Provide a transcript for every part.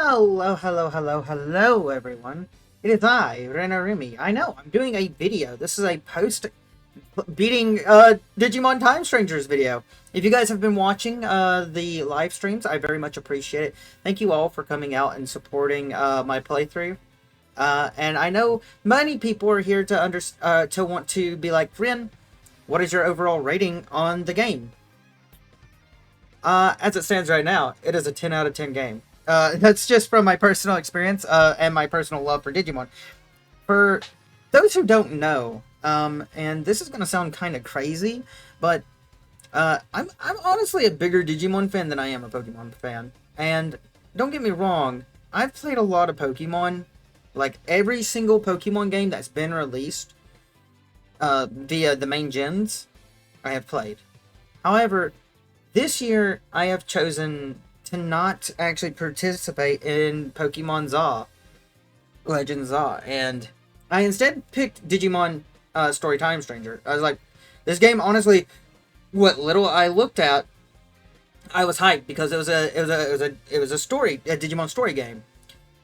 Hello, everyone. It is I, Renarimi. I know, I'm doing a video. This is a post beating Digimon Time Strangers video. If you guys have been watching the live streams, I very much appreciate it. Thank you all for coming out and supporting my playthrough. And I know many people are here to want to be like, Ren, what is your overall rating on the game? As it stands right now, it is a 10 out of 10 game. That's just from my personal experience and my personal love for Digimon. For those who don't know, and this is going to sound kind of crazy, but I'm honestly a bigger Digimon fan than I am a Pokemon fan. And don't get me wrong, I've played a lot of Pokemon. Like every single Pokemon game that's been released via the main gens, I have played. However, this year I have chosen to not actually participate in Pokemon ZA, Legend ZA, and I instead picked Digimon Story Time Stranger. I was like, this game, honestly, what little I looked at, I was hyped because it was a Digimon story game.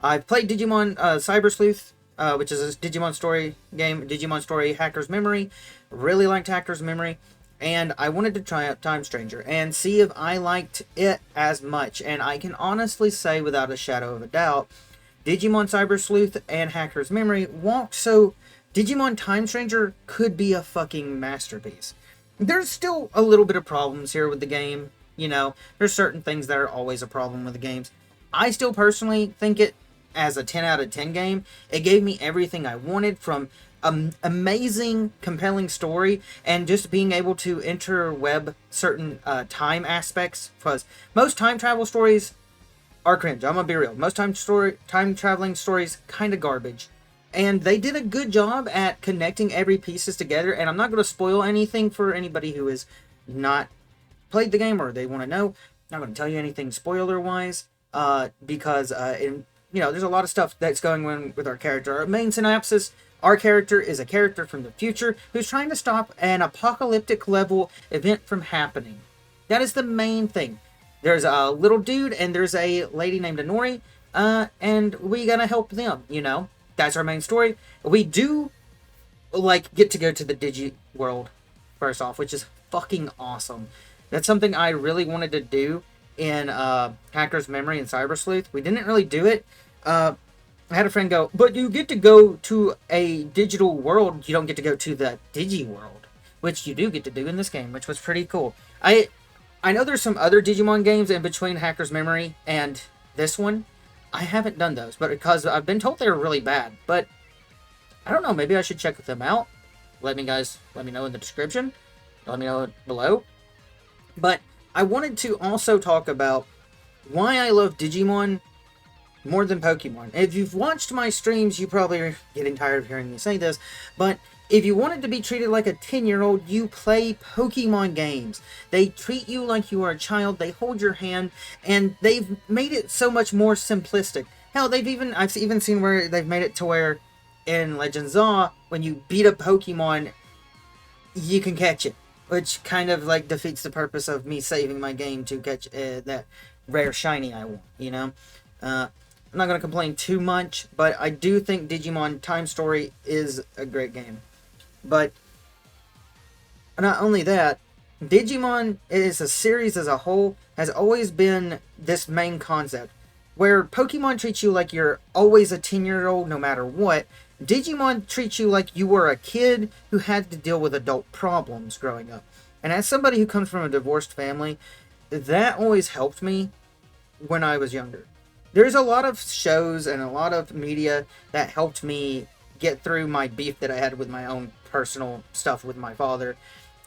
I've played Digimon Cyber Sleuth, which is a Digimon story game, Digimon Story Hacker's Memory. Really liked Hacker's Memory. And I wanted to try out Time Stranger and see if I liked it as much. And I can honestly say, without a shadow of a doubt, Digimon Cyber Sleuth and Hacker's Memory walked so Digimon Time Stranger could be a fucking masterpiece. There's still a little bit of problems here with the game. You know, there's certain things that are always a problem with the games. I still personally think it as a 10 out of 10 game. It gave me everything I wanted, from amazing, compelling story, and just being able to interweb certain time aspects, because most time travel stories are cringe. I'm gonna be real. Most time traveling stories kind of garbage, and they did a good job at connecting every pieces together. And I'm not going to spoil anything for anybody who has not played the game or they want to know. I'm not going to tell you anything spoiler wise, because there's a lot of stuff that's going on with our character. Our main synopsis: our character is a character from the future who's trying to stop an apocalyptic level event from happening. That is the main thing. There's a little dude and there's a lady named Inori, and we gotta help them, you know? That's our main story. We do, get to go to the Digi world, first off, which is fucking awesome. That's something I really wanted to do in Hacker's Memory and Cyber Sleuth. We didn't really do it. I had a friend go, but you get to go to a digital world, you don't get to go to the Digi world, which you do get to do in this game, which was pretty cool. I know there's some other Digimon games in between Hacker's Memory and this one. I haven't done those, but because I've been told they're really bad. But I don't know, maybe I should check them out. Let me know in the description. Let me know below. But I wanted to also talk about why I love Digimon more than Pokemon. If you've watched my streams, you probably are getting tired of hearing me say this, but if you wanted to be treated like a 10-year-old, you play Pokemon games. They treat you like you are a child, they hold your hand, and they've made it so much more simplistic. Hell, I've even seen where they've made it to where in Legend ZA, when you beat a Pokemon, you can catch it, which kind of defeats the purpose of me saving my game to catch that rare shiny I want, you know? I'm not going to complain too much, but I do think Digimon Time Story is a great game. But not only that, Digimon as a series as a whole has always been this main concept, where Pokemon treats you like you're always a 10-year-old no matter what. Digimon treats you like you were a kid who had to deal with adult problems growing up. And as somebody who comes from a divorced family, that always helped me when I was younger. There's a lot of shows and a lot of media that helped me get through my beef that I had with my own personal stuff with my father.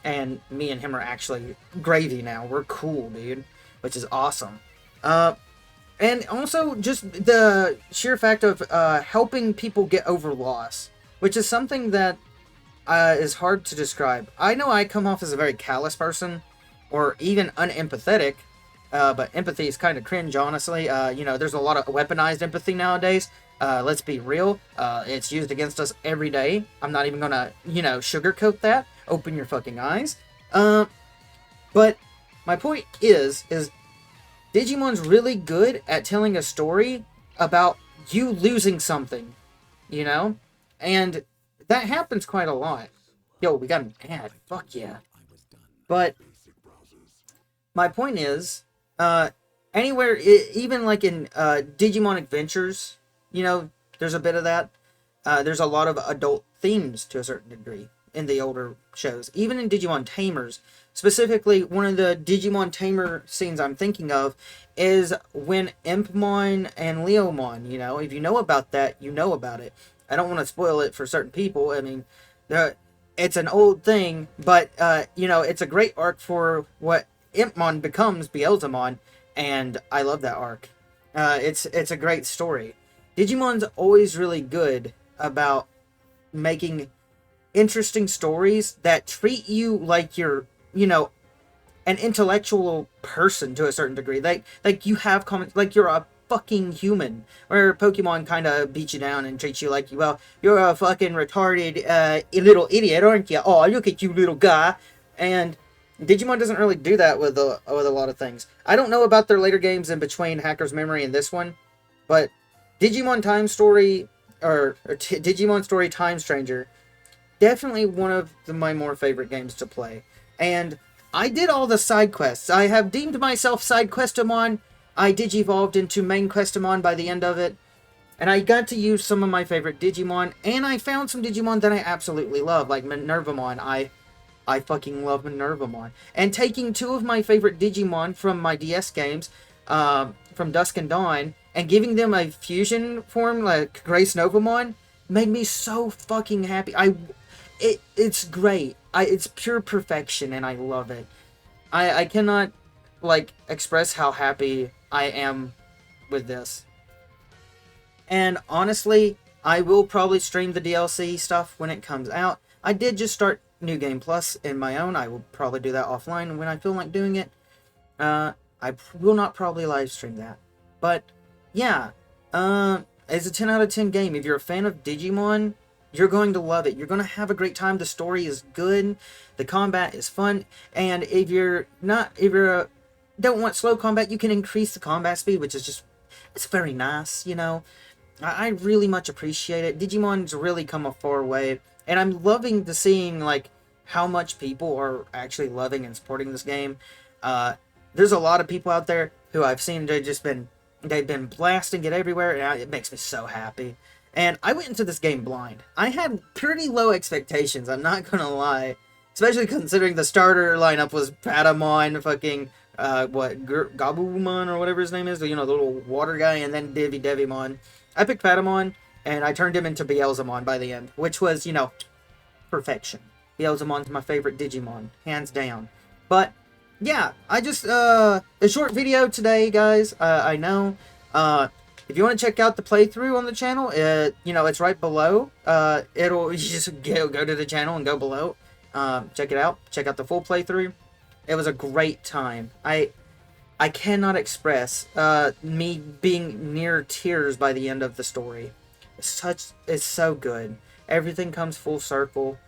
And me and him are actually gravy now. We're cool, dude. Which is awesome. And also just the sheer fact of helping people get over loss. Which is something that is hard to describe. I know I come off as a very callous person, or even unempathetic. But empathy is kind of cringe, honestly. There's a lot of weaponized empathy nowadays. Let's be real. It's used against us every day. I'm not even gonna, sugarcoat that. Open your fucking eyes. But my point is Digimon's really good at telling a story about you losing something, you know? And that happens quite a lot. Yo, we got an ad. Fuck yeah. But my point is, uh, anywhere, even like in Digimon Adventures, you know, there's a bit of that. There's a lot of adult themes to a certain degree in the older shows. Even in Digimon Tamers, specifically, one of the Digimon Tamer scenes I'm thinking of is when Impmon and Leomon, you know, if you know about that, you know about it. I don't want to spoil it for certain people. I mean, it's an old thing, but, you know, it's a great arc for what Impmon becomes Beelzemon, and I love that arc. It's a great story. Digimon's always really good about making interesting stories that treat you like you're, you know, an intellectual person to a certain degree. Like you have comments, like you're a fucking human. Where Pokemon kind of beats you down and treats you like, well, you're a fucking retarded little idiot, aren't you? Oh, look at you, little guy. And Digimon doesn't really do that with a lot of things. I don't know about their later games in between Hacker's Memory and this one, but Digimon Time Story or Digimon Story Time Stranger, definitely one of my more favorite games to play. And I did all the side quests. I have deemed myself side questamon. I digivolved into main questamon by the end of it. And I got to use some of my favorite Digimon, and I found some Digimon that I absolutely love, like Minervamon. I fucking love Minervamon. And taking two of my favorite Digimon from my DS games, from Dusk and Dawn, and giving them a fusion form like Grace Novamon, made me so fucking happy. It's great. It's pure perfection, and I love it. I cannot, like, express how happy I am with this. And honestly, I will probably stream the DLC stuff when it comes out. I did just start New Game Plus in my own. I will probably do that offline when I feel like doing it. I will not probably live stream that. But, yeah. It's a 10 out of 10 game. If you're a fan of Digimon, you're going to love it. You're going to have a great time. The story is good. The combat is fun. And if you're don't want slow combat, you can increase the combat speed, which is just, it's very nice, you know. I really much appreciate it. Digimon's really come a far way, and I'm loving to seeing, like, how much people are actually loving and supporting this game. There's a lot of people out there who I've seen, they've been blasting it everywhere, and it makes me so happy. And I went into this game blind. I had pretty low expectations, I'm not gonna lie. Especially considering the starter lineup was Patamon, fucking, Gabumon, or whatever his name is, you know, the little water guy, and then Devimon. I picked Patamon, and I turned him into Beelzemon by the end, which was, you know, perfection. Beelzemon's my favorite Digimon, hands down. But, yeah, I just, a short video today, guys, I know. If you want to check out the playthrough on the channel, you know, it's right below. You just go to the channel and go below. Check it out. Check out the full playthrough. It was a great time. I cannot express me being near tears by the end of the story. It's so good. Everything comes full circle,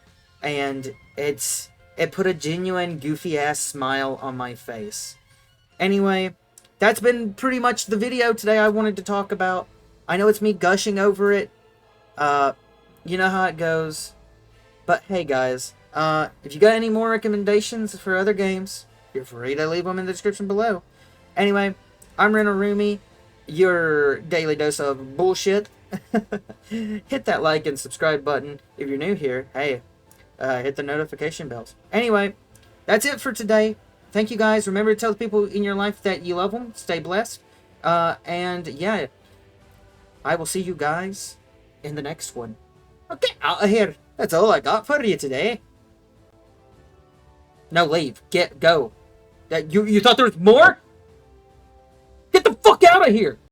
and it put a genuine goofy ass smile on my face. Anyway, that's been pretty much the video today I wanted to talk about. I know it's me gushing over it. You know how it goes. But hey, guys, if you got any more recommendations for other games, feel free to leave them in the description below. Anyway, I'm Renarumi, your daily dose of bullshit. Hit that like and subscribe button if you're new here. Hey, hit the notification bells. Anyway, that's it for today. Thank you, guys. Remember to tell the people in your life that you love them. Stay blessed. And yeah, I will see you guys in the next one. Okay, out of here. That's all I got for you today. No, leave. Go. You thought there was more? Get the fuck out of here!